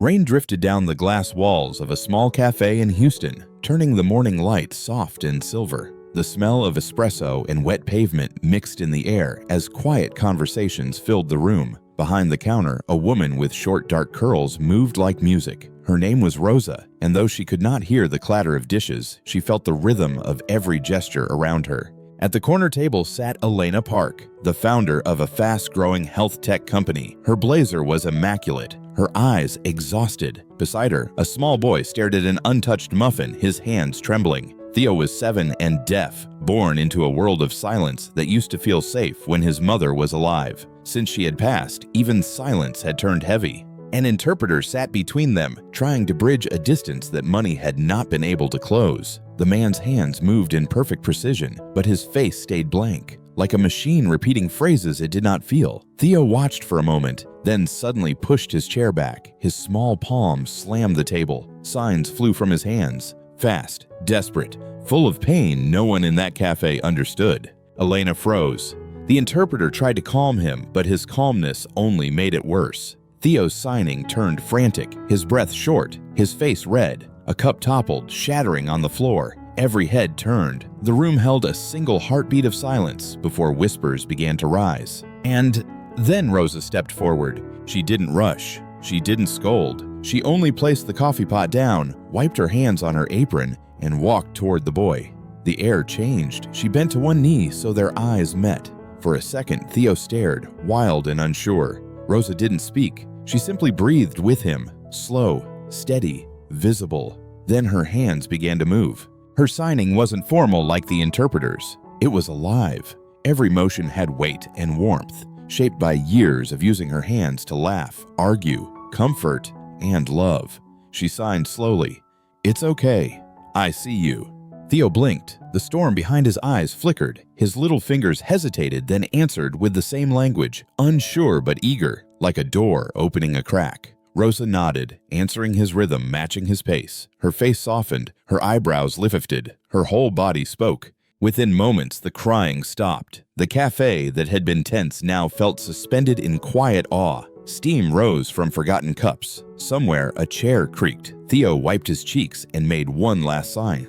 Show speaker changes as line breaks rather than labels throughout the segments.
Rain drifted down the glass walls of a small cafe in Houston, turning the morning light soft and silver. The smell of espresso and wet pavement mixed in the air as quiet conversations filled the room. Behind the counter, a woman with short dark curls moved like music. Her name was Rosa, and though she could not hear the clatter of dishes, she felt the rhythm of every gesture around her. At the corner table sat Elena Park, the founder of a fast-growing health tech company. Her blazer was immaculate, her eyes exhausted. Beside her, a small boy stared at an untouched muffin, his hands trembling. Theo was 7 and deaf, born into a world of silence that used to feel safe when his mother was alive. Since she had passed, even silence had turned heavy. An interpreter sat between them, trying to bridge a distance that money had not been able to close. The man's hands moved in perfect precision, but his face stayed blank, like a machine repeating phrases it did not feel. Theo watched for a moment, then suddenly pushed his chair back. His small palm slammed the table. Signs flew from his hands. Fast, desperate, full of pain no one in that cafe understood. Elena froze. The interpreter tried to calm him, but his calmness only made it worse. Theo's signing turned frantic, his breath short, his face red. A cup toppled, shattering on the floor. Every head turned. The room held a single heartbeat of silence before whispers began to rise. And then Rosa stepped forward. She didn't rush. She didn't scold. She only placed the coffee pot down, wiped her hands on her apron, and walked toward the boy. The air changed. She bent to one knee so their eyes met. For a second, Theo stared, wild and unsure. Rosa didn't speak. She simply breathed with him, slow, steady, visible. Then her hands began to move. Her signing wasn't formal like the interpreter's. It was alive. Every motion had weight and warmth, shaped by years of using her hands to laugh, argue, comfort, and love. She signed slowly. "It's okay. I see you." Theo blinked. The storm behind his eyes flickered. His little fingers hesitated, then answered with the same language, unsure but eager, like a door opening a crack. Rosa nodded, answering his rhythm, matching his pace. Her face softened, her eyebrows lifted, her whole body spoke. Within moments, the crying stopped. The cafe that had been tense now felt suspended in quiet awe. Steam rose from forgotten cups. Somewhere, a chair creaked. Theo wiped his cheeks and made one last sign,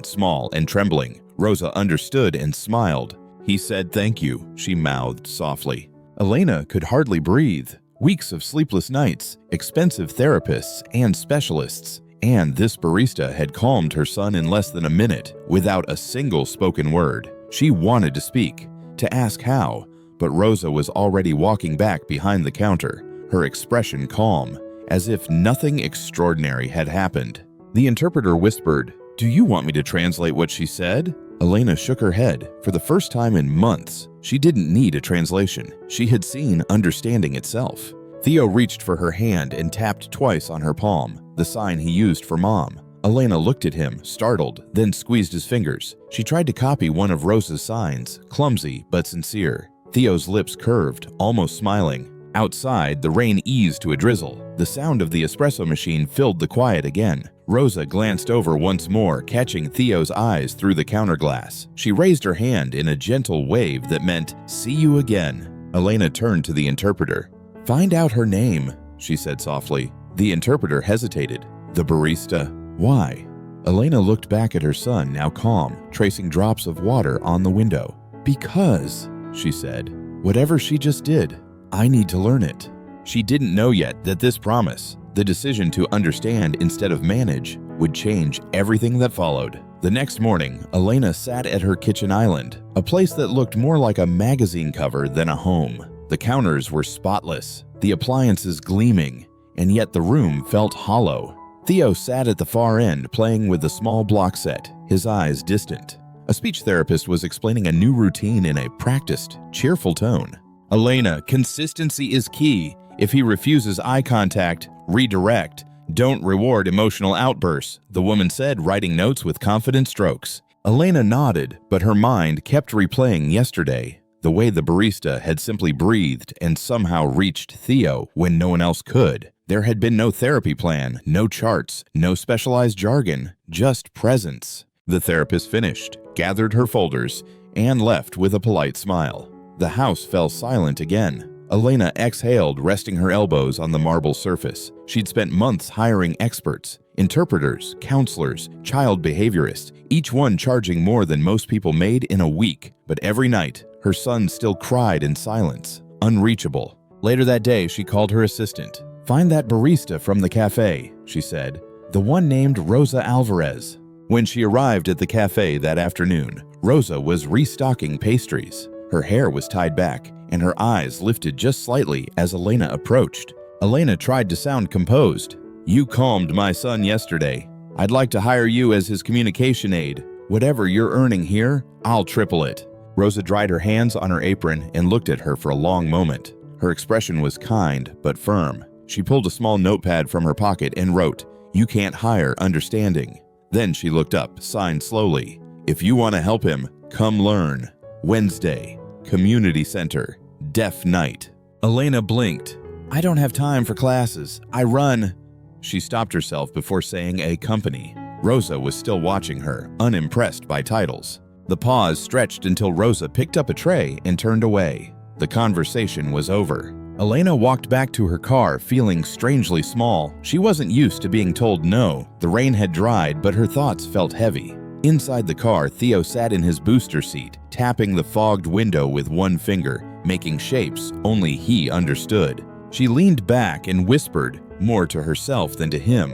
small and trembling. Rosa understood and smiled. "He said thank you," she mouthed softly. Elena could hardly breathe. Weeks of sleepless nights, expensive therapists and specialists, and this barista had calmed her son in less than a minute, without a single spoken word. She wanted to speak, to ask how, but Rosa was already walking back behind the counter, her expression calm, as if nothing extraordinary had happened. The interpreter whispered, "Do you want me to translate what she said?" Elena shook her head. For the first time in months, she didn't need a translation. She had seen understanding itself. Theo reached for her hand and tapped twice on her palm, the sign he used for mom. Elena looked at him, startled, then squeezed his fingers. She tried to copy one of Rosa's signs, clumsy but sincere. Theo's lips curved, almost smiling. Outside, the rain eased to a drizzle. The sound of the espresso machine filled the quiet again. Rosa glanced over once more, catching Theo's eyes through the counter glass. She raised her hand in a gentle wave that meant, "See you again." Elena turned to the interpreter. "Find out her name," she said softly. The interpreter hesitated. "The barista. Why?" Elena looked back at her son, now calm, tracing drops of water on the window. "Because," she said, "whatever she just did, I need to learn it." She didn't know yet that this promise, the decision to understand instead of manage, would change everything that followed. The next morning, Elena sat at her kitchen island, a place that looked more like a magazine cover than a home. The counters were spotless, the appliances gleaming, and yet the room felt hollow. Theo sat at the far end playing with the small block set, his eyes distant. A speech therapist was explaining a new routine in a practiced, cheerful tone. "Elena, consistency is key. If he refuses eye contact, redirect. Don't reward emotional outbursts," the woman said, writing notes with confident strokes. Elena nodded, but her mind kept replaying yesterday, the way the barista had simply breathed and somehow reached Theo when no one else could. There had been no therapy plan, no charts, no specialized jargon, just presence. The therapist finished, gathered her folders, and left with a polite smile. The house fell silent again. Elena exhaled, resting her elbows on the marble surface. She'd spent months hiring experts, interpreters, counselors, child behaviorists, each one charging more than most people made in a week. But every night, her son still cried in silence, unreachable. Later that day, she called her assistant. "Find that barista from the cafe," she said. "The one named Rosa Alvarez." When she arrived at the cafe that afternoon, Rosa was restocking pastries. Her hair was tied back, and her eyes lifted just slightly as Elena approached. Elena tried to sound composed. "You calmed my son yesterday. I'd like to hire you as his communication aide. Whatever you're earning here, I'll triple it." Rosa dried her hands on her apron and looked at her for a long moment. Her expression was kind but firm. She pulled a small notepad from her pocket and wrote, "You can't hire understanding." Then she looked up, signed slowly. "If you want to help him, come learn. Wednesday, Community Center, Deaf Night." Elena blinked. "I don't have time for classes. I run." She stopped herself before saying a company. Rosa was still watching her, unimpressed by titles. The pause stretched until Rosa picked up a tray and turned away. The conversation was over. Elena walked back to her car feeling strangely small. She wasn't used to being told no. The rain had dried, but her thoughts felt heavy. Inside the car, Theo sat in his booster seat, tapping the fogged window with one finger, making shapes only he understood. She leaned back and whispered, more to herself than to him,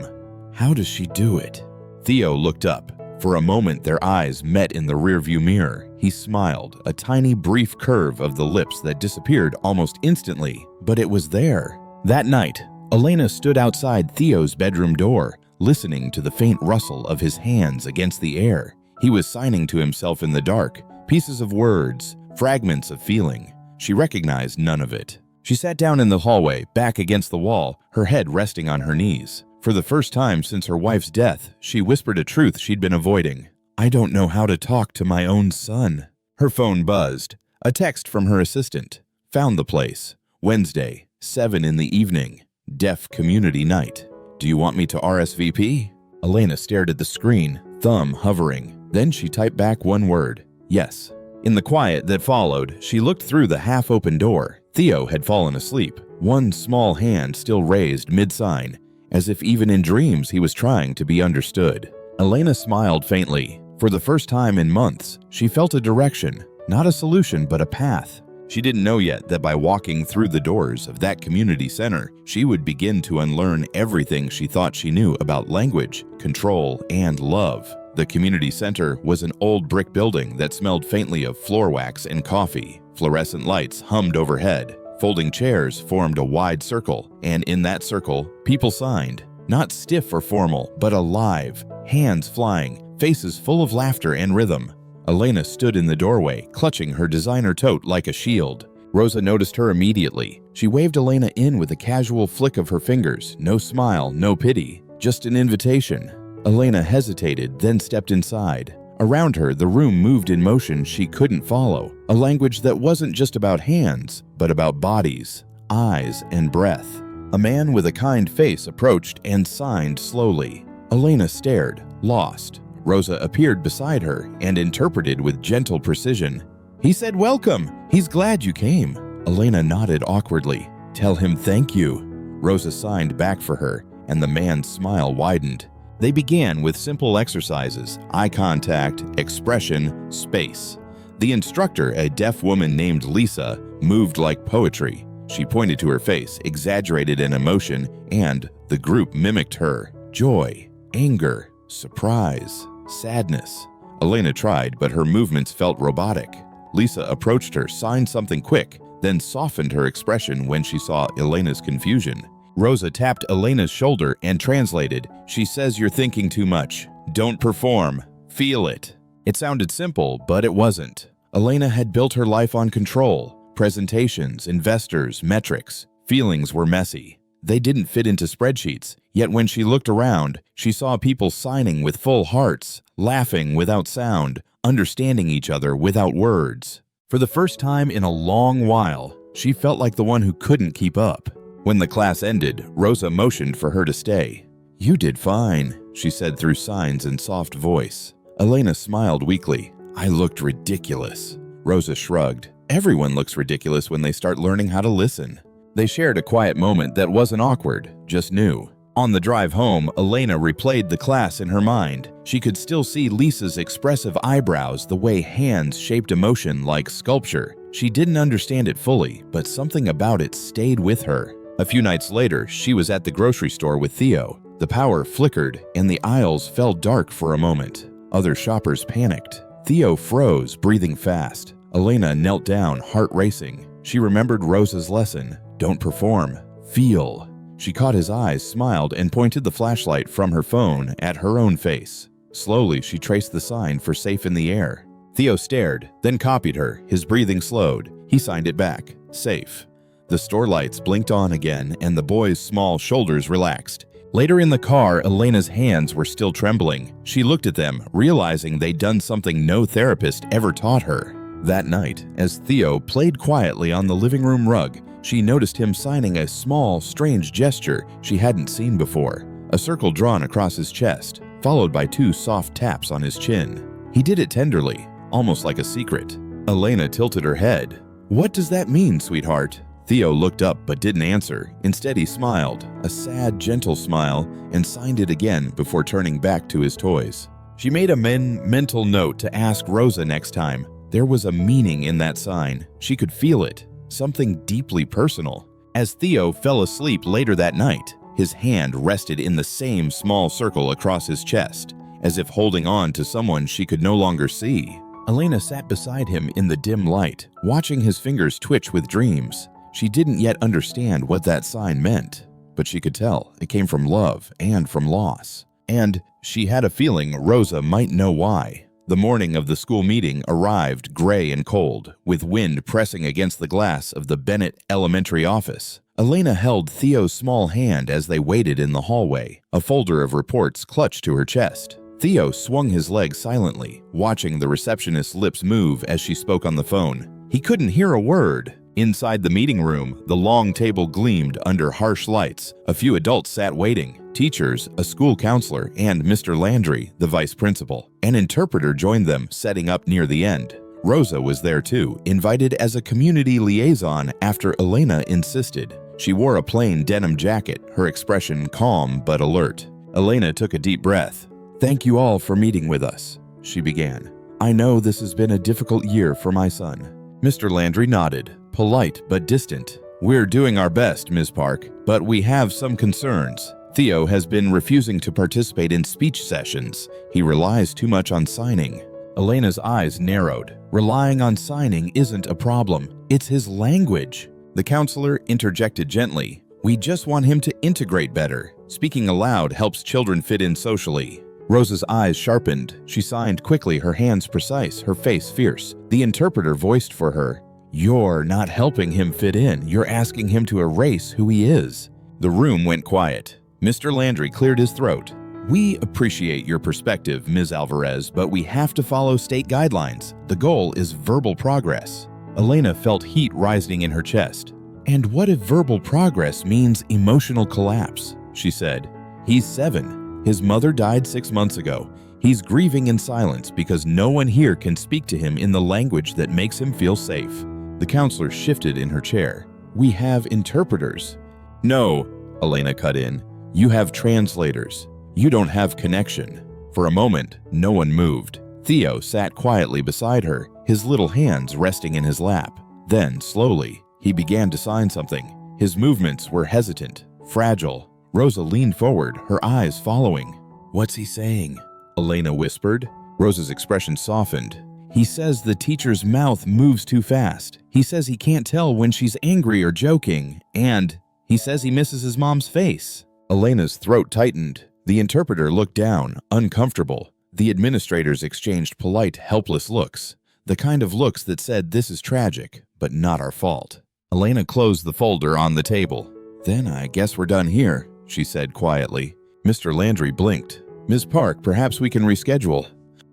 "How does she do it?" Theo looked up. For a moment, their eyes met in the rearview mirror. He smiled, a tiny brief curve of the lips that disappeared almost instantly, but it was there. That night, Elena stood outside Theo's bedroom door, listening to the faint rustle of his hands against the air. He was signing to himself in the dark, pieces of words, fragments of feeling. She recognized none of it. She sat down in the hallway, back against the wall, her head resting on her knees. For the first time since her wife's death, she whispered a truth she'd been avoiding. "I don't know how to talk to my own son." Her phone buzzed. A text from her assistant. "Found the place. Wednesday, 7 in the evening. Deaf Community Night. Do you want me to RSVP?" Elena stared at the screen, thumb hovering. Then she typed back one word, "Yes." In the quiet that followed, she looked through the half-open door. Theo had fallen asleep, one small hand still raised mid-sign, as if even in dreams he was trying to be understood. Elena smiled faintly. For the first time in months, she felt a direction, not a solution but a path. She didn't know yet that by walking through the doors of that community center, she would begin to unlearn everything she thought she knew about language, control, and love. The community center was an old brick building that smelled faintly of floor wax and coffee. Fluorescent lights hummed overhead. Folding chairs formed a wide circle, and in that circle, people signed. Not stiff or formal, but alive, hands flying, faces full of laughter and rhythm. Elena stood in the doorway, clutching her designer tote like a shield. Rosa noticed her immediately. She waved Elena in with a casual flick of her fingers, no smile, no pity, just an invitation. Elena hesitated, then stepped inside. Around her, the room moved in motion she couldn't follow, a language that wasn't just about hands, but about bodies, eyes, and breath. A man with a kind face approached and signed slowly. Elena stared, lost. Rosa appeared beside her and interpreted with gentle precision. "He said welcome. He's glad you came." Elena nodded awkwardly. "Tell him thank you." Rosa signed back for her, and the man's smile widened. They began with simple exercises: eye contact, expression, space. The instructor, a deaf woman named Lisa, moved like poetry. She pointed to her face, exaggerated an emotion, and the group mimicked her. Joy, anger, surprise, sadness. Elena tried, but her movements felt robotic. Lisa approached her, signed something quick, then softened her expression when she saw Elena's confusion. Rosa tapped Elena's shoulder and translated, "She says you're thinking too much. Don't perform. Feel it." It sounded simple, but it wasn't. Elena had built her life on control. Presentations, investors, metrics. Feelings were messy. They didn't fit into spreadsheets, yet when she looked around, she saw people signing with full hearts, laughing without sound, understanding each other without words. For the first time in a long while, she felt like the one who couldn't keep up. When the class ended, Rosa motioned for her to stay. "You did fine," she said through signs and soft voice. Elena smiled weakly. "I looked ridiculous." Rosa shrugged. Everyone looks ridiculous when they start learning how to listen." They shared a quiet moment that wasn't awkward, just new. On the drive home, Elena replayed the class in her mind. She could still see Lisa's expressive eyebrows, the way hands shaped emotion like sculpture. She didn't understand it fully, but something about it stayed with her. A few nights later, she was at the grocery store with Theo. The power flickered, and the aisles fell dark for a moment. Other shoppers panicked. Theo froze, breathing fast. Elena knelt down, heart racing. She remembered Rosa's lesson. Don't perform, feel. She caught his eyes, smiled, and pointed the flashlight from her phone at her own face. Slowly, she traced the sign for safe in the air. Theo stared, then copied her. His breathing slowed. He signed it back. Safe. The store lights blinked on again, and the boy's small shoulders relaxed. Later in the car, Elena's hands were still trembling. She looked at them, realizing they'd done something no therapist ever taught her. That night, as Theo played quietly on the living room rug, she noticed him signing a small, strange gesture she hadn't seen before. A circle drawn across his chest, followed by 2 soft taps on his chin. He did it tenderly, almost like a secret. Elena tilted her head. "What does that mean, sweetheart?" Theo looked up but didn't answer. Instead, he smiled, a sad, gentle smile, and signed it again before turning back to his toys. She made a mental note to ask Rosa next time. There was a meaning in that sign. She could feel it. Something deeply personal. As Theo fell asleep later that night, his hand rested in the same small circle across his chest, as if holding on to someone she could no longer see. Elena sat beside him in the dim light, watching his fingers twitch with dreams. She didn't yet understand what that sign meant, but she could tell it came from love and from loss. And she had a feeling Rosa might know why. The morning of the school meeting arrived gray and cold, with wind pressing against the glass of the Bennett Elementary office. Elena held Theo's small hand as they waited in the hallway, a folder of reports clutched to her chest. Theo swung his leg silently, watching the receptionist's lips move as she spoke on the phone. He couldn't hear a word. Inside the meeting room, the long table gleamed under harsh lights. A few adults sat waiting. Teachers, a school counselor, and Mr. Landry, the vice principal. An interpreter joined them, setting up near the end. Rosa was there too, invited as a community liaison after Elena insisted. She wore a plain denim jacket, her expression calm but alert. Elena took a deep breath. "Thank you all for meeting with us," she began. "I know this has been a difficult year for my son." Mr. Landry nodded, polite but distant. "We're doing our best, Ms. Park, but we have some concerns. Theo has been refusing to participate in speech sessions. He relies too much on signing." Elena's eyes narrowed. Relying on signing isn't a problem. It's his language. The counselor interjected gently. "We just want him to integrate better. Speaking aloud helps children fit in socially." Rosa's eyes sharpened. She signed quickly, her hands precise, her face fierce. The interpreter voiced for her. "You're not helping him fit in. You're asking him to erase who he is." The room went quiet. Mr. Landry cleared his throat. "We appreciate your perspective, Ms. Alvarez, but we have to follow state guidelines. The goal is verbal progress." Elena felt heat rising in her chest. "And what if verbal progress means emotional collapse?" she said. "He's 7. His mother died 6 months ago. He's grieving in silence because no one here can speak to him in the language that makes him feel safe." The counselor shifted in her chair. "We have interpreters." "No," Elena cut in. "You have translators. You don't have connection." For a moment, no one moved. Theo sat quietly beside her, his little hands resting in his lap. Then, slowly, he began to sign something. His movements were hesitant, fragile. Rosa leaned forward, her eyes following. "What's he saying?" Elena whispered. Rosa's expression softened. "He says the teacher's mouth moves too fast. He says he can't tell when she's angry or joking. And he says he misses his mom's face." Elena's throat tightened. The interpreter looked down, uncomfortable. The administrators exchanged polite, helpless looks. The kind of looks that said, "This is tragic, but not our fault." Elena closed the folder on the table. "Then I guess we're done here," she said quietly. Mr. Landry blinked. "Ms. Park, perhaps we can reschedule."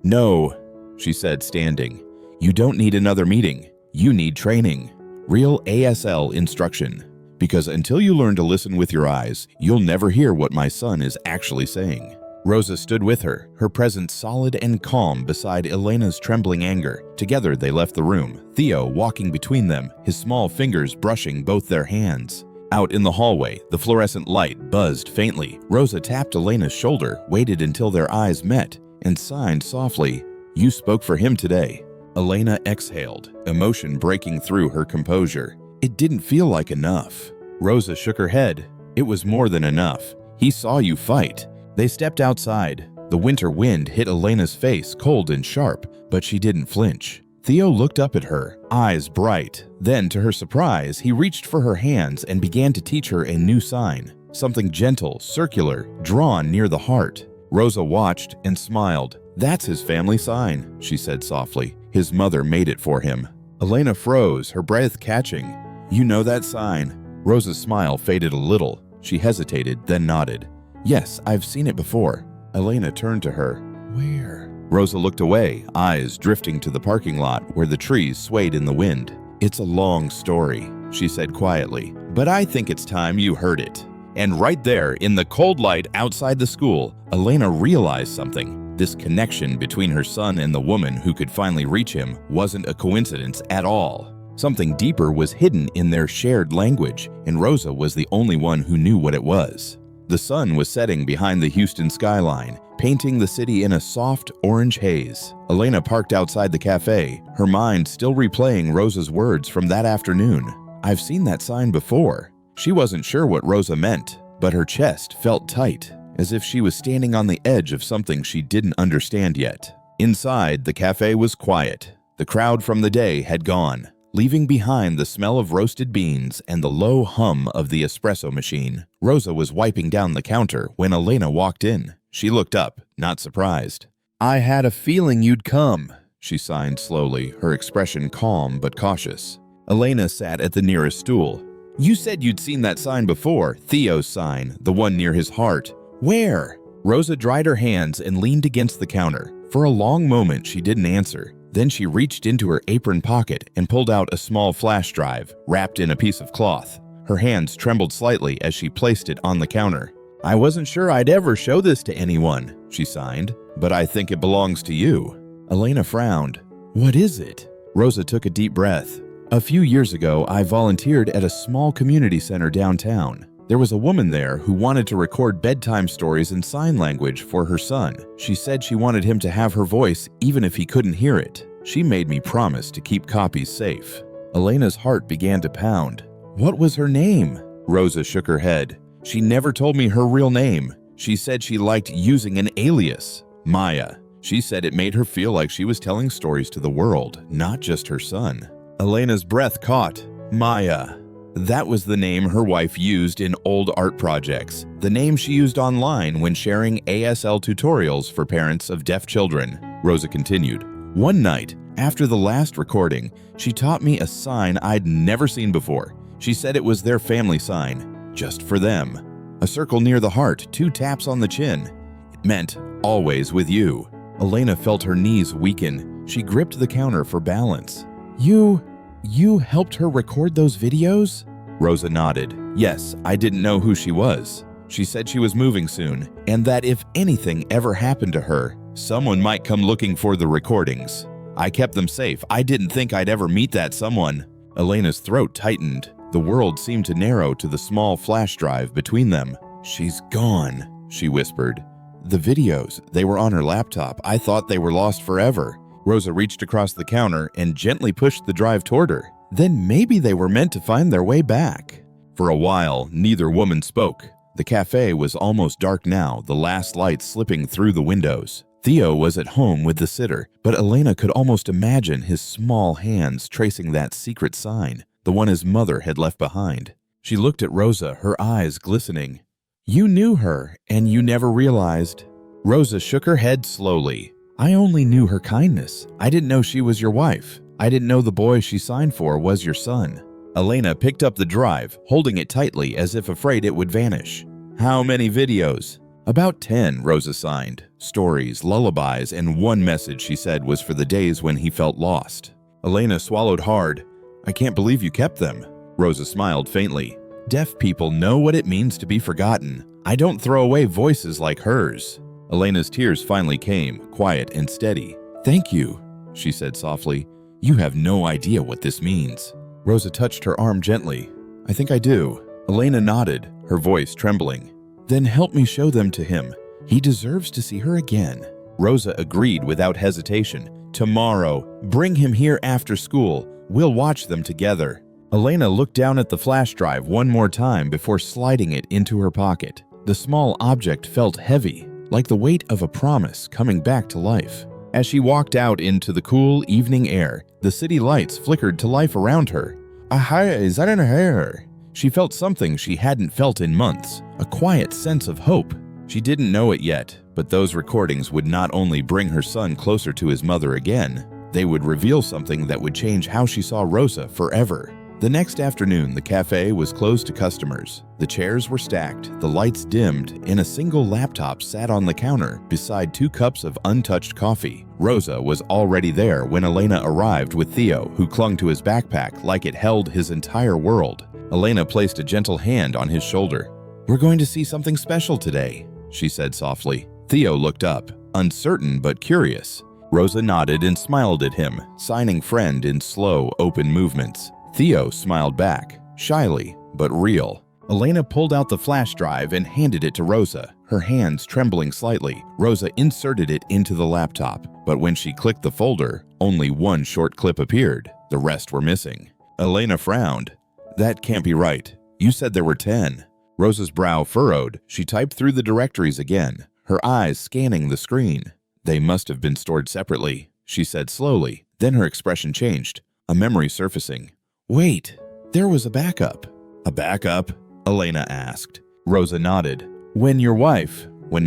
"No," she said, standing. "You don't need another meeting. You need training. Real ASL instruction. Because until you learn to listen with your eyes, you'll never hear what my son is actually saying." Rosa stood with her, her presence solid and calm beside Elena's trembling anger. Together they left the room, Theo walking between them, his small fingers brushing both their hands. Out in the hallway, the fluorescent light buzzed faintly. Rosa tapped Elena's shoulder, waited until their eyes met, and signed softly, "You spoke for him today." Elena exhaled, emotion breaking through her composure. It didn't feel like enough. Rosa shook her head. It was more than enough. He saw you fight. They stepped outside. The winter wind hit Elena's face cold and sharp, but she didn't flinch. Theo looked up at her, eyes bright. Then, to her surprise, he reached for her hands and began to teach her a new sign. Something gentle, circular, drawn near the heart. Rosa watched and smiled. "That's his family sign," she said softly. "His mother made it for him." Elena froze, her breath catching. "You know that sign?" Rosa's smile faded a little. She hesitated, then nodded. "Yes, I've seen it before." Elena turned to her. "Where?" Rosa looked away, eyes drifting to the parking lot where the trees swayed in the wind. "It's a long story," she said quietly, "but I think it's time you heard it." And right there, in the cold light outside the school, Elena realized something. This connection between her son and the woman who could finally reach him wasn't a coincidence at all. Something deeper was hidden in their shared language, and Rosa was the only one who knew what it was. The sun was setting behind the Houston skyline, painting the city in a soft orange haze. Elena parked outside the cafe, her mind still replaying Rosa's words from that afternoon. "I've seen that sign before." She wasn't sure what Rosa meant, but her chest felt tight, as if she was standing on the edge of something she didn't understand yet. Inside, the cafe was quiet. The crowd from the day had gone, leaving behind the smell of roasted beans and the low hum of the espresso machine. Rosa was wiping down the counter when Elena walked in. She looked up, not surprised. "I had a feeling you'd come," she signed slowly, her expression calm but cautious. Elena sat at the nearest stool. "You said you'd seen that sign before, Theo's sign, the one near his heart. Where?" Rosa dried her hands and leaned against the counter. For a long moment, she didn't answer. Then she reached into her apron pocket and pulled out a small flash drive, wrapped in a piece of cloth. Her hands trembled slightly as she placed it on the counter. "I wasn't sure I'd ever show this to anyone," she signed, "but I think it belongs to you." Elena frowned. "What is it?" Rosa took a deep breath. "A few years ago, I volunteered at a small community center downtown. There was a woman there who wanted to record bedtime stories in sign language for her son. She said she wanted him to have her voice even if he couldn't hear it. She made me promise to keep copies safe." Elena's heart began to pound. "What was her name?" Rosa shook her head. "She never told me her real name. She said she liked using an alias, Maya. She said it made her feel like she was telling stories to the world, not just her son." Elena's breath caught. Maya. That was the name her wife used in old art projects, the name she used online when sharing ASL tutorials for parents of deaf children. Rosa continued. "One night, after the last recording, she taught me a sign I'd never seen before. She said it was their family sign, just for them. A circle near the heart, 2 taps on the chin. It meant, always with you." Elena felt her knees weaken. She gripped the counter for balance. You helped her record those videos?" Rosa nodded. "Yes, I didn't know who she was. She said she was moving soon, and that if anything ever happened to her, someone might come looking for the recordings. I kept them safe. I didn't think I'd ever meet that someone." Elena's throat tightened. The world seemed to narrow to the small flash drive between them. "She's gone," she whispered. "The videos, they were on her laptop. I thought they were lost forever." Rosa reached across the counter and gently pushed the drive toward her. "Then maybe they were meant to find their way back." For a while, neither woman spoke. The cafe was almost dark now, the last light slipping through the windows. Theo was at home with the sitter, but Elena could almost imagine his small hands tracing that secret sign, the one his mother had left behind. She looked at Rosa, her eyes glistening. "You knew her, and you never realized." Rosa shook her head slowly. "I only knew her kindness. I didn't know she was your wife. I didn't know the boy she signed for was your son." Elena picked up the drive, holding it tightly as if afraid it would vanish. "How many videos?" "About 10, Rosa signed. Stories, lullabies, and one message she said was for the days when he felt lost." Elena swallowed hard. "I can't believe you kept them." Rosa smiled faintly. "Deaf people know what it means to be forgotten. I don't throw away voices like hers." Elena's tears finally came, quiet and steady. "Thank you," she said softly. "You have no idea what this means." Rosa touched her arm gently. "I think I do." Elena nodded, her voice trembling. "Then help me show them to him. He deserves to see her again." Rosa agreed without hesitation. "Tomorrow. Bring him here after school. We'll watch them together." Elena looked down at the flash drive one more time before sliding it into her pocket. The small object felt heavy, like the weight of a promise coming back to life. As she walked out into the cool evening air, the city lights flickered to life around her. "Aha, is that in her hair?" She felt something she hadn't felt in months, a quiet sense of hope. She didn't know it yet, but those recordings would not only bring her son closer to his mother again, they would reveal something that would change how she saw Rosa forever. The next afternoon, the cafe was closed to customers. The chairs were stacked, the lights dimmed, and a single laptop sat on the counter beside 2 cups of untouched coffee. Rosa was already there when Elena arrived with Theo, who clung to his backpack like it held his entire world. Elena placed a gentle hand on his shoulder. "We're going to see something special today," she said softly. Theo looked up, uncertain but curious. Rosa nodded and smiled at him, signing friend in slow, open movements. Theo smiled back, shyly but real. Elena pulled out the flash drive and handed it to Rosa, her hands trembling slightly. Rosa inserted it into the laptop, but when she clicked the folder, only one short clip appeared. The rest were missing. Elena frowned. "That can't be right. You said there were 10. Rosa's brow furrowed. She typed through the directories again, her eyes scanning the screen. "They must have been stored separately," she said slowly. Then her expression changed, a memory surfacing. "Wait, there was a backup." "A backup?" Elena asked. Rosa nodded. When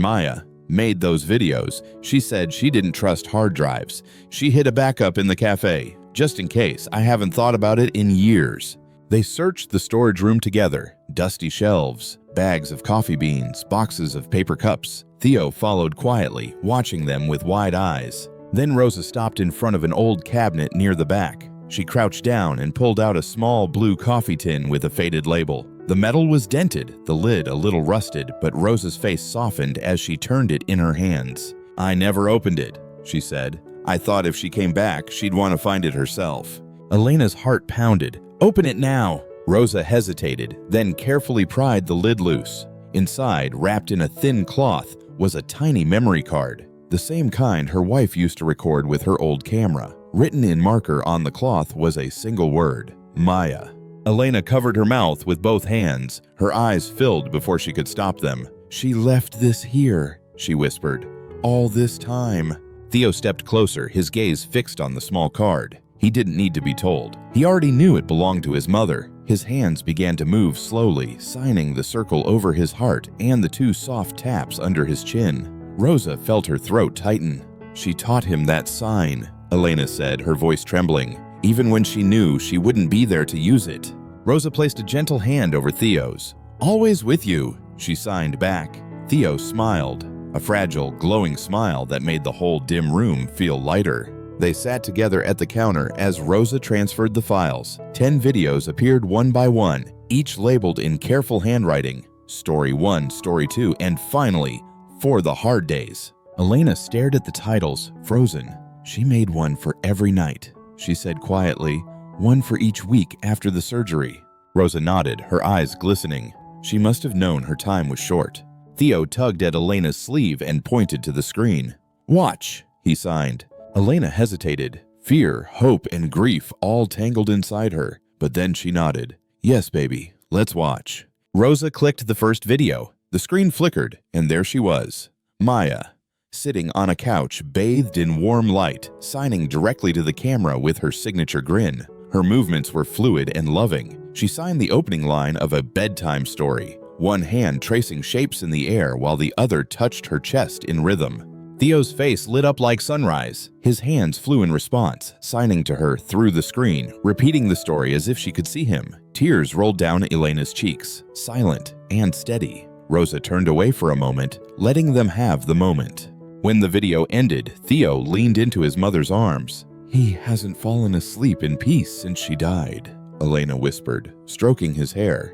Maya, made those videos, she said she didn't trust hard drives. She hid a backup in the cafe, just in case. I haven't thought about it in years. They searched the storage room together. Dusty shelves, bags of coffee beans, boxes of paper cups. Theo followed quietly, watching them with wide eyes. Then Rosa stopped in front of an old cabinet near the back. She crouched down and pulled out a small blue coffee tin with a faded label. The metal was dented, the lid a little rusted, but Rosa's face softened as she turned it in her hands. "I never opened it," she said. "I thought if she came back, she'd want to find it herself." Elena's heart pounded. "Open it now!" Rosa hesitated, then carefully pried the lid loose. Inside, wrapped in a thin cloth, was a tiny memory card, the same kind her wife used to record with her old camera. Written in marker on the cloth was a single word: Maya. Elena covered her mouth with both hands. Her eyes filled before she could stop them. "She left this here," she whispered. "All this time." Theo stepped closer, his gaze fixed on the small card. He didn't need to be told. He already knew it belonged to his mother. His hands began to move slowly, signing the circle over his heart and the 2 soft taps under his chin. Rosa felt her throat tighten. "She taught him that sign," Elena said, her voice trembling, even when she knew she wouldn't be there to use it. Rosa placed a gentle hand over Theo's. "Always with you," she signed back. Theo smiled, a fragile, glowing smile that made the whole dim room feel lighter. They sat together at the counter as Rosa transferred the files. 10 videos appeared one by one, each labeled in careful handwriting. Story 1, Story 2, and finally, For the Hard Days. Elena stared at the titles, frozen. "She made one for every night," she said quietly, "one for each week after the surgery." Rosa nodded, her eyes glistening. She must have known her time was short. Theo tugged at Elena's sleeve and pointed to the screen. "Watch," he signed. Elena hesitated, fear, hope, and grief all tangled inside her, but then she nodded. "Yes, baby, let's watch." Rosa clicked the first video. The screen flickered, and there she was, Maya, sitting on a couch bathed in warm light, signing directly to the camera with her signature grin. Her movements were fluid and loving. She signed the opening line of a bedtime story, one hand tracing shapes in the air while the other touched her chest in rhythm. Theo's face lit up like sunrise. His hands flew in response, signing to her through the screen, repeating the story as if she could see him. Tears rolled down Elena's cheeks, silent and steady. Rosa turned away for a moment, letting them have the moment. When the video ended, Theo leaned into his mother's arms. "He hasn't fallen asleep in peace since she died," Elena whispered, stroking his hair.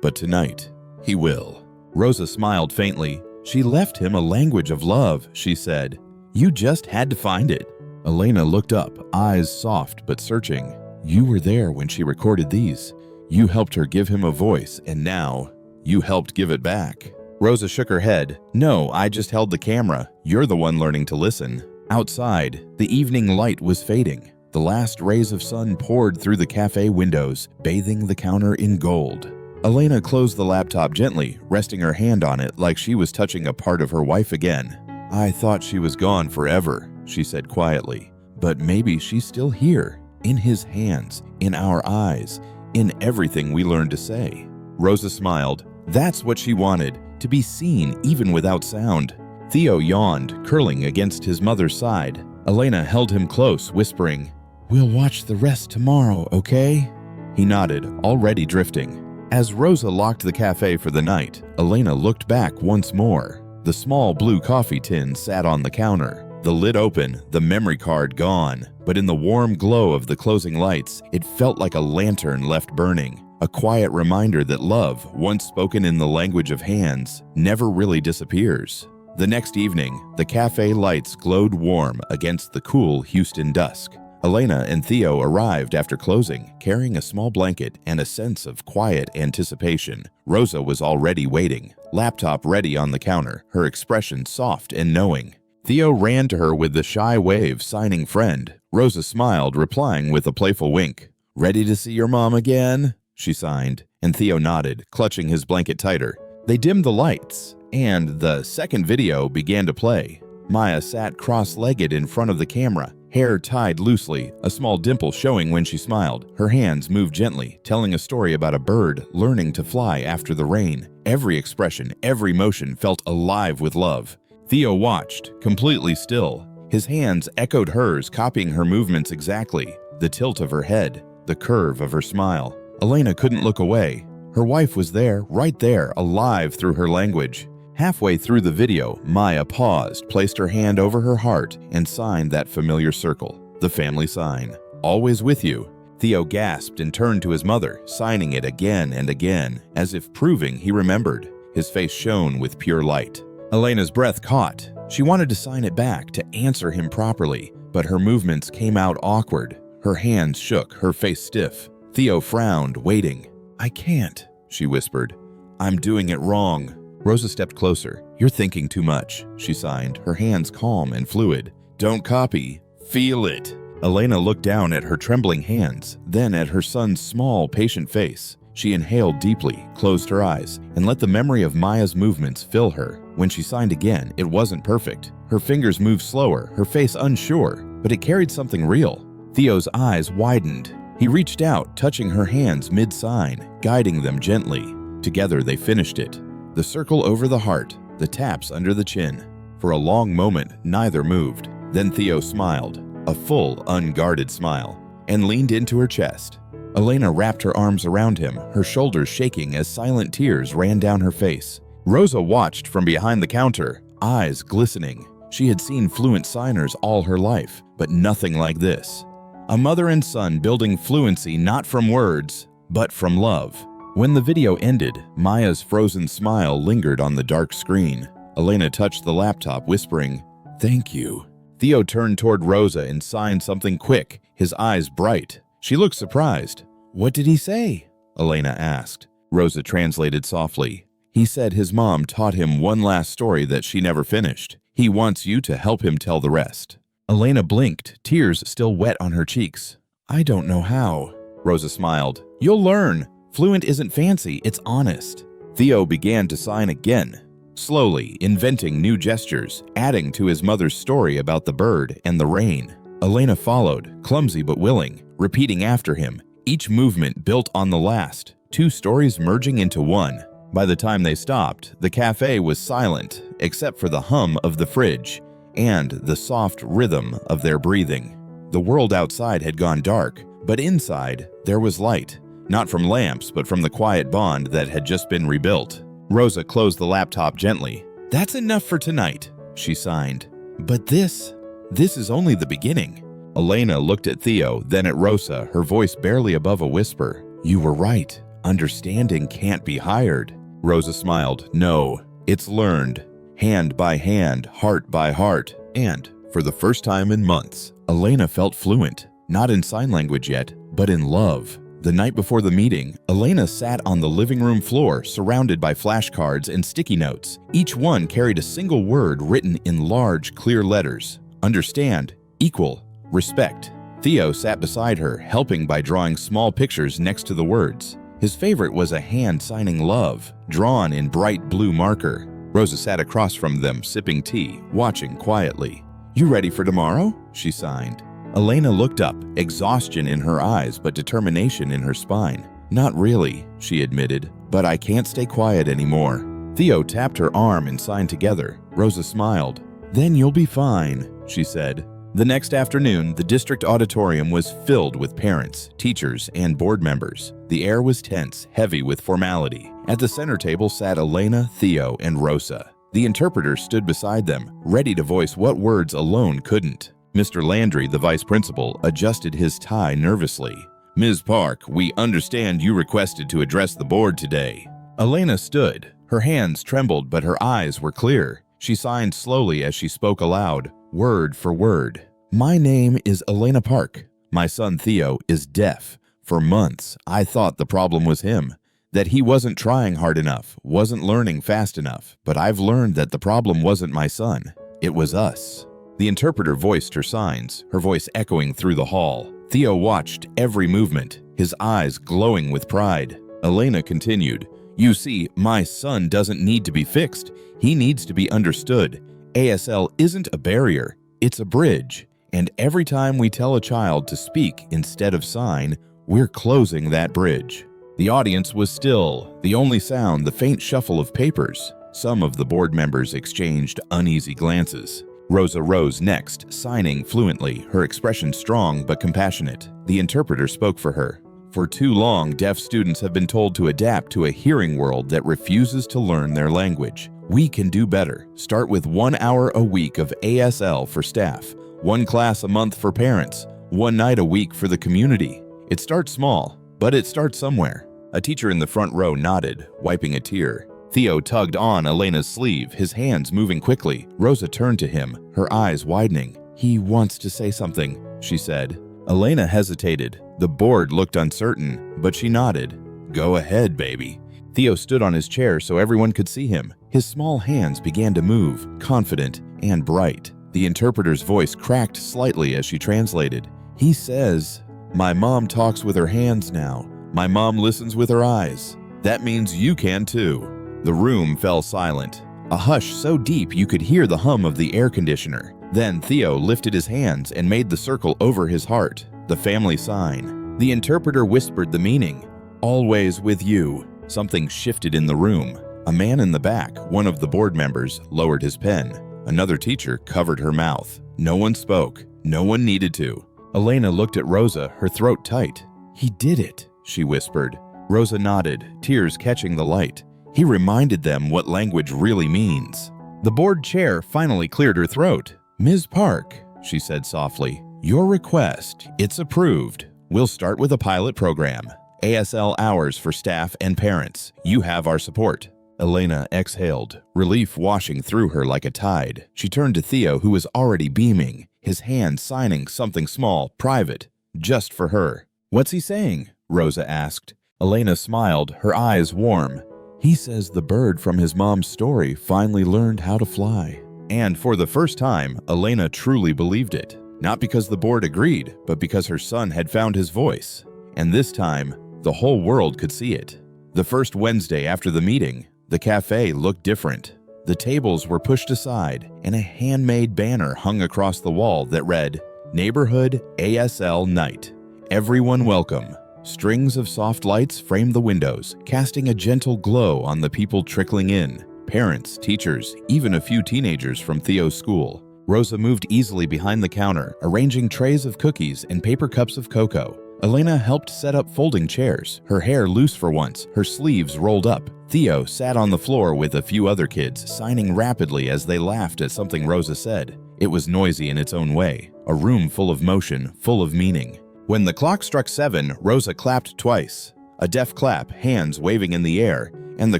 "But tonight, he will." Rosa smiled faintly. She left him a language of love, she said. You just had to find it. Elena looked up, eyes soft but searching. You were there when she recorded these. You helped her give him a voice, and now you helped give it back. Rosa shook her head. No, I just held the camera. You're the one learning to listen. Outside, the evening light was fading. The last rays of sun poured through the cafe windows, bathing the counter in gold. Elena closed the laptop gently, resting her hand on it like she was touching a part of her wife again. I thought she was gone forever, she said quietly. But maybe she's still here, in his hands, in our eyes, in everything we learned to say. Rosa smiled. That's what she wanted, to be seen even without sound. Theo yawned, curling against his mother's side. Elena held him close, whispering, We'll watch the rest tomorrow, okay? He nodded, already drifting. As Rosa locked the cafe for the night, Elena looked back once more. The small blue coffee tin sat on the counter, the lid open, the memory card gone. But in the warm glow of the closing lights, it felt like a lantern left burning, a quiet reminder that love, once spoken in the language of hands, never really disappears. The next evening, the cafe lights glowed warm against the cool Houston dusk. Elena and Theo arrived after closing, carrying a small blanket and a sense of quiet anticipation. Rosa was already waiting, laptop ready on the counter, her expression soft and knowing. Theo ran to her with the shy wave signing friend. Rosa smiled, replying with a playful wink. Ready to see your mom again? She signed, and Theo nodded, clutching his blanket tighter. They dimmed the lights, and the second video began to play. Maya sat cross-legged in front of the camera, hair tied loosely, a small dimple showing when she smiled. Her hands moved gently, telling a story about a bird learning to fly after the rain. Every expression, every motion felt alive with love. Theo watched, completely still. His hands echoed hers, copying her movements exactly. The tilt of her head, the curve of her smile. Elena couldn't look away. Her wife was there, right there, alive through her language. Halfway through the video, Maya paused, placed her hand over her heart, and signed that familiar circle, the family sign. Always with you. Theo gasped and turned to his mother, signing it again and again, as if proving he remembered. His face shone with pure light. Elena's breath caught. She wanted to sign it back, to answer him properly, but her movements came out awkward. Her hands shook, her face stiff. Theo frowned, waiting. I can't, she whispered. I'm doing it wrong. Rosa stepped closer. You're thinking too much, she signed, her hands calm and fluid. Don't copy. Feel it. Elena looked down at her trembling hands, then at her son's small, patient face. She inhaled deeply, closed her eyes, and let the memory of Maya's movements fill her. When she signed again, it wasn't perfect. Her fingers moved slower, her face unsure, but it carried something real. Theo's eyes widened. He reached out, touching her hands mid-sign, guiding them gently. Together they finished it. The circle over the heart, the taps under the chin. For a long moment, neither moved. Then Theo smiled, a full, unguarded smile, and leaned into her chest. Elena wrapped her arms around him, her shoulders shaking as silent tears ran down her face. Rosa watched from behind the counter, eyes glistening. She had seen fluent signers all her life, but nothing like this. A mother and son building fluency not from words, but from love. When the video ended, Maya's frozen smile lingered on the dark screen. Elena touched the laptop, whispering, Thank you. Theo turned toward Rosa and signed something quick, his eyes bright. She looked surprised. What did he say? Elena asked. Rosa translated softly. He said his mom taught him one last story that she never finished. He wants you to help him tell the rest. Elena blinked, tears still wet on her cheeks. I don't know how. Rosa smiled. You'll learn. Fluent isn't fancy, it's honest. Theo began to sign again, slowly, inventing new gestures, adding to his mother's story about the bird and the rain. Elena followed, clumsy but willing, repeating after him, each movement built on the last, two stories merging into one. By the time they stopped, the cafe was silent, except for the hum of the fridge and the soft rhythm of their breathing. The world outside had gone dark, but inside there was light. Not from lamps, but from the quiet bond that had just been rebuilt. Rosa closed the laptop gently. That's enough for tonight, she signed. But this is only the beginning. Elena looked at Theo, then at Rosa, her voice barely above a whisper. You were right. Understanding can't be hired. Rosa smiled. No, it's learned. hand by hand, heart by heart, and, for the first time in months, Elena felt fluent, not in sign language yet, but in love. The night before the meeting, Elena sat on the living room floor surrounded by flashcards and sticky notes. Each one carried a single word written in large, clear letters. Understand, equal, respect. Theo sat beside her, helping by drawing small pictures next to the words. His favorite was a hand signing love, drawn in bright blue marker. Rosa sat across from them, sipping tea, watching quietly. "You ready for tomorrow?" she signed. Elena looked up, exhaustion in her eyes but determination in her spine. "Not really," she admitted, "but I can't stay quiet anymore." Theo tapped her arm and signed together. Rosa smiled. "Then you'll be fine," she said. The next afternoon, the district auditorium was filled with parents, teachers, and board members. The air was tense, heavy with formality. At the center table sat Elena, Theo, and Rosa. The interpreter stood beside them, ready to voice what words alone couldn't. Mr. Landry, the vice principal, adjusted his tie nervously. "Ms. Park, we understand you requested to address the board today." Elena stood. Her hands trembled, but her eyes were clear. She signed slowly as she spoke aloud, word for word. "My name is Elena Park. My son Theo is deaf. For months, I thought the problem was him, that he wasn't trying hard enough, wasn't learning fast enough. But I've learned that the problem wasn't my son. It was us." The interpreter voiced her signs, her voice echoing through the hall. Theo watched every movement, his eyes glowing with pride. Elena continued, "You see, my son doesn't need to be fixed. He needs to be understood. ASL isn't a barrier, it's a bridge. And every time we tell a child to speak instead of sign, we're closing that bridge." The audience was still, the only sound the faint shuffle of papers. Some of the board members exchanged uneasy glances. Rosa rose next, signing fluently, her expression strong but compassionate. The interpreter spoke for her. "For too long, deaf students have been told to adapt to a hearing world that refuses to learn their language. We can do better. Start with 1 hour a week of ASL for staff, 1 class a month for parents, 1 night a week for the community. It starts small, but it starts somewhere." A teacher in the front row nodded, wiping a tear. Theo tugged on Elena's sleeve, his hands moving quickly. Rosa turned to him, her eyes widening. "He wants to say something," she said. Elena hesitated. The board looked uncertain, but she nodded. "Go ahead, baby." Theo stood on his chair so everyone could see him. His small hands began to move, confident and bright. The interpreter's voice cracked slightly as she translated. "He says, 'My mom talks with her hands now. My mom listens with her eyes. That means you can too.'" The room fell silent, a hush so deep you could hear the hum of the air conditioner. Then Theo lifted his hands and made the circle over his heart, the family sign. The interpreter whispered the meaning, "Always with you." Something shifted in the room. A man in the back, one of the board members, lowered his pen. Another teacher covered her mouth. No one spoke. No one needed to. Elena looked at Rosa, her throat tight. "He did it," she whispered. Rosa nodded, tears catching the light. He reminded them what language really means. The board chair finally cleared her throat. "Ms. Park," she said softly, "your request, it's approved. We'll start with a pilot program. ASL hours for staff and parents. You have our support." Elena exhaled, relief washing through her like a tide. She turned to Theo, who was already beaming, his hand signing something small, private, just for her. "What's he saying?" Rosa asked. Elena smiled, her eyes warm. "He says the bird from his mom's story finally learned how to fly." And for the first time, Elena truly believed it. Not because the board agreed, but because her son had found his voice. And this time, the whole world could see it. The first Wednesday after the meeting, the cafe looked different. The tables were pushed aside, and a handmade banner hung across the wall that read, "Neighborhood ASL Night. Everyone welcome." Strings of soft lights framed the windows, casting a gentle glow on the people trickling in. Parents, teachers, even a few teenagers from Theo's school. Rosa moved easily behind the counter, arranging trays of cookies and paper cups of cocoa. Elena helped set up folding chairs, her hair loose for once, her sleeves rolled up. Theo sat on the floor with a few other kids, signing rapidly as they laughed at something Rosa said. It was noisy in its own way, a room full of motion, full of meaning. When the clock struck 7, Rosa clapped twice. A deaf clap, hands waving in the air, and the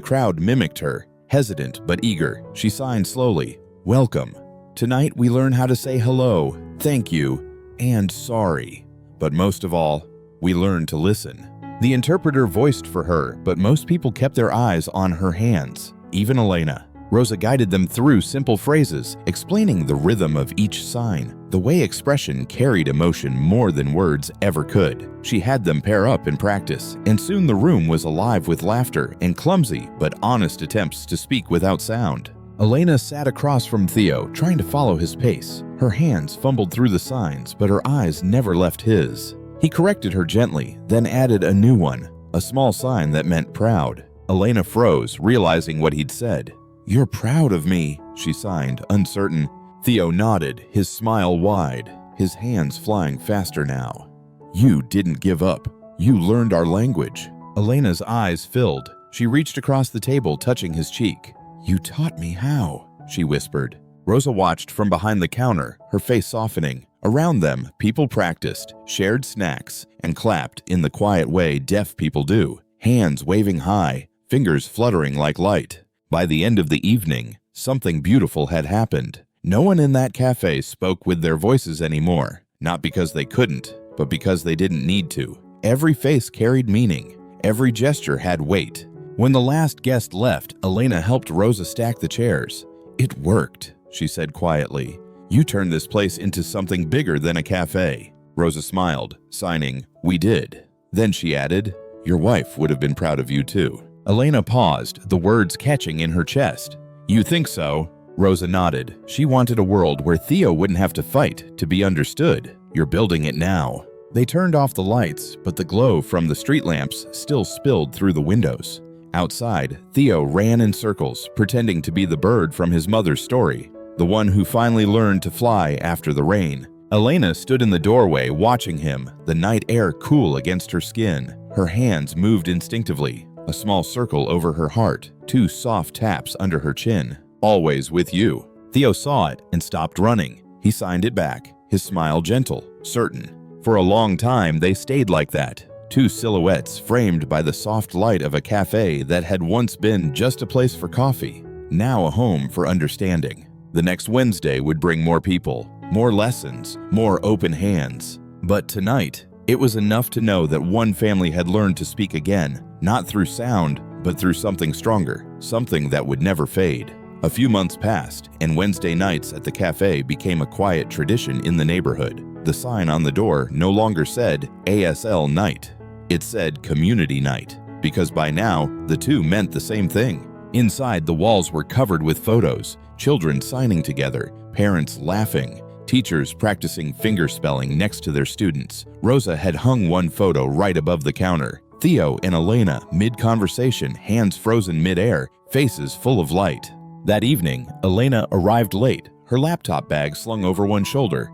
crowd mimicked her. Hesitant but eager, she signed slowly. Welcome. Tonight we learn how to say hello, thank you, and sorry. But most of all, we learn to listen. The interpreter voiced for her, but most people kept their eyes on her hands, even Elena. Rosa guided them through simple phrases, explaining the rhythm of each sign. The way expression carried emotion more than words ever could. She had them pair up in practice, and soon the room was alive with laughter and clumsy but honest attempts to speak without sound. Elena sat across from Theo, trying to follow his pace. Her hands fumbled through the signs, but her eyes never left his. He corrected her gently, then added a new one, a small sign that meant proud. Elena froze, realizing what he'd said. "You're proud of me," she signed, uncertain. Theo nodded, his smile wide, his hands flying faster now. "You didn't give up. You learned our language." Elena's eyes filled. She reached across the table, touching his cheek. "You taught me how," she whispered. Rosa watched from behind the counter, her face softening. Around them, people practiced, shared snacks, and clapped in the quiet way deaf people do, hands waving high, fingers fluttering like light. By the end of the evening, something beautiful had happened. No one in that cafe spoke with their voices anymore, not because they couldn't, but because they didn't need to. Every face carried meaning. Every gesture had weight. When the last guest left, Elena helped Rosa stack the chairs. "It worked," she said quietly. "You turned this place into something bigger than a cafe." Rosa smiled, signing, "We did." Then she added, "Your wife would have been proud of you too." Elena paused, the words catching in her chest. "You think so?" Rosa nodded. She wanted a world where Theo wouldn't have to fight to be understood. "You're building it now." They turned off the lights, but the glow from the street lamps still spilled through the windows. Outside, Theo ran in circles, pretending to be the bird from his mother's story, the one who finally learned to fly after the rain. Elena stood in the doorway watching him, the night air cool against her skin. Her hands moved instinctively, a small circle over her heart, 2 soft taps under her chin. "Always with you." Theo saw it and stopped running. He signed it back, his smile gentle, certain. For a long time, they stayed like that, 2 silhouettes framed by the soft light of a cafe that had once been just a place for coffee, now a home for understanding. The next Wednesday would bring more people, more lessons, more open hands. But tonight, it was enough to know that one family had learned to speak again, not through sound, but through something stronger, something that would never fade. A few months passed, and Wednesday nights at the cafe became a quiet tradition in the neighborhood. The sign on the door no longer said ASL Night. It said Community Night, because by now, the two meant the same thing. Inside, the walls were covered with photos, children signing together, parents laughing, teachers practicing fingerspelling next to their students. Rosa had hung one photo right above the counter. Theo and Elena, mid-conversation, hands frozen mid-air, faces full of light. That evening, Elena arrived late, her laptop bag slung over one shoulder.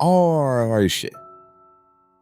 Oh, shit.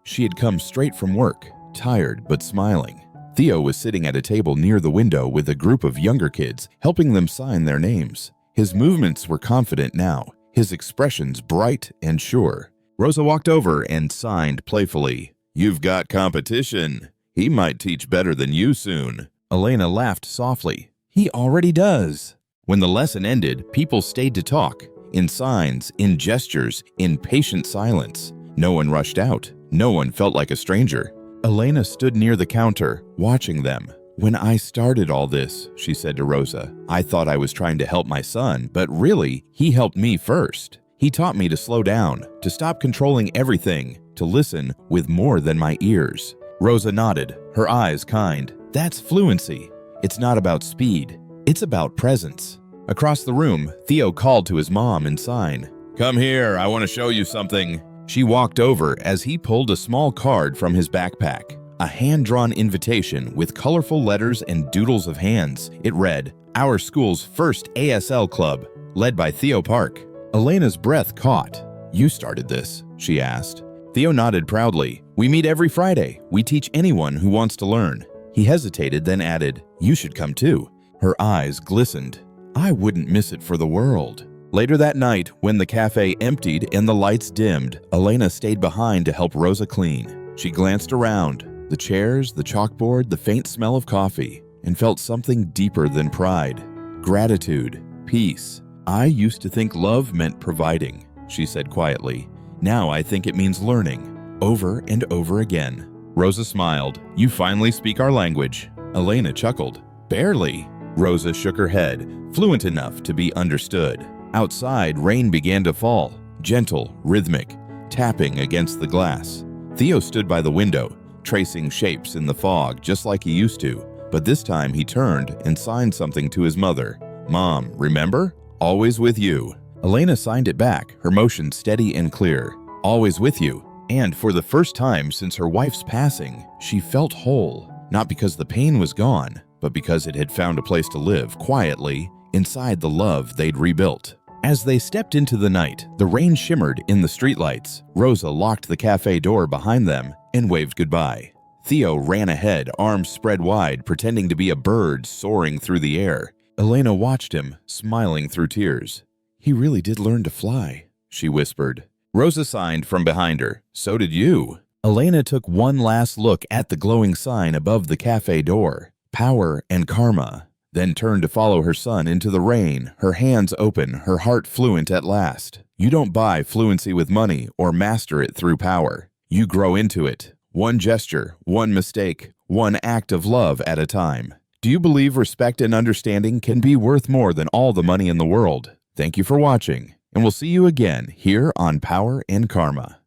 She had come straight from work, tired but smiling. Theo was sitting at a table near the window with a group of younger kids, helping them sign their names. His movements were confident now, his expressions bright and sure. Rosa walked over and signed playfully. "You've got competition. He might teach better than you soon." Elena laughed softly. "He already does." When the lesson ended, people stayed to talk, in signs, in gestures, in patient silence. No one rushed out. No one felt like a stranger. Elena stood near the counter, watching them. "When I started all this," she said to Rosa, "I thought I was trying to help my son, but really, he helped me first. He taught me to slow down, to stop controlling everything, to listen with more than my ears." Rosa nodded, her eyes kind. "That's fluency. It's not about speed. It's about presence." Across the room, Theo called to his mom in sign. "Come here, I want to show you something." She walked over as he pulled a small card from his backpack, a hand-drawn invitation with colorful letters and doodles of hands. It read, "Our school's first ASL club, led by Theo Park." Elena's breath caught. "You started this?" she asked. Theo nodded proudly. "We meet every Friday. We teach anyone who wants to learn." He hesitated, then added, "You should come too." Her eyes glistened. "I wouldn't miss it for the world." Later that night, when the cafe emptied and the lights dimmed, Elena stayed behind to help Rosa clean. She glanced around, the chairs, the chalkboard, the faint smell of coffee, and felt something deeper than pride. gratitude, peace. I used to think love meant providing, she said quietly. Now I think it means learning, over and over again. Rosa smiled. You finally speak our language. Elena chuckled. Barely. Rosa shook her head, fluent enough to be understood. Outside, rain began to fall, gentle, rhythmic, tapping against the glass. Theo stood by the window, tracing shapes in the fog just like he used to, but this time he turned and signed something to his mother. Mom, remember? Always with you. Elena signed it back, her motion steady and clear. Always with you. And for the first time since her wife's passing, she felt whole, not because the pain was gone, but because it had found a place to live quietly inside the love they'd rebuilt. As they stepped into the night, the rain shimmered in the streetlights. Rosa locked the cafe door behind them and waved goodbye. Theo ran ahead, arms spread wide, pretending to be a bird soaring through the air. Elena watched him, smiling through tears. He really did learn to fly, she whispered. Rosa signed from behind her. So did you. Elena took one last look at the glowing sign above the cafe door, power and karma, then turned to follow her son into the rain, her hands open, her heart fluent at last. You don't buy fluency with money or master it through power. You grow into it, one gesture, one mistake, one act of love at a time. Do you believe respect and understanding can be worth more than all the money in the world? Thank you for watching, and we'll see you again here on Power and Karma.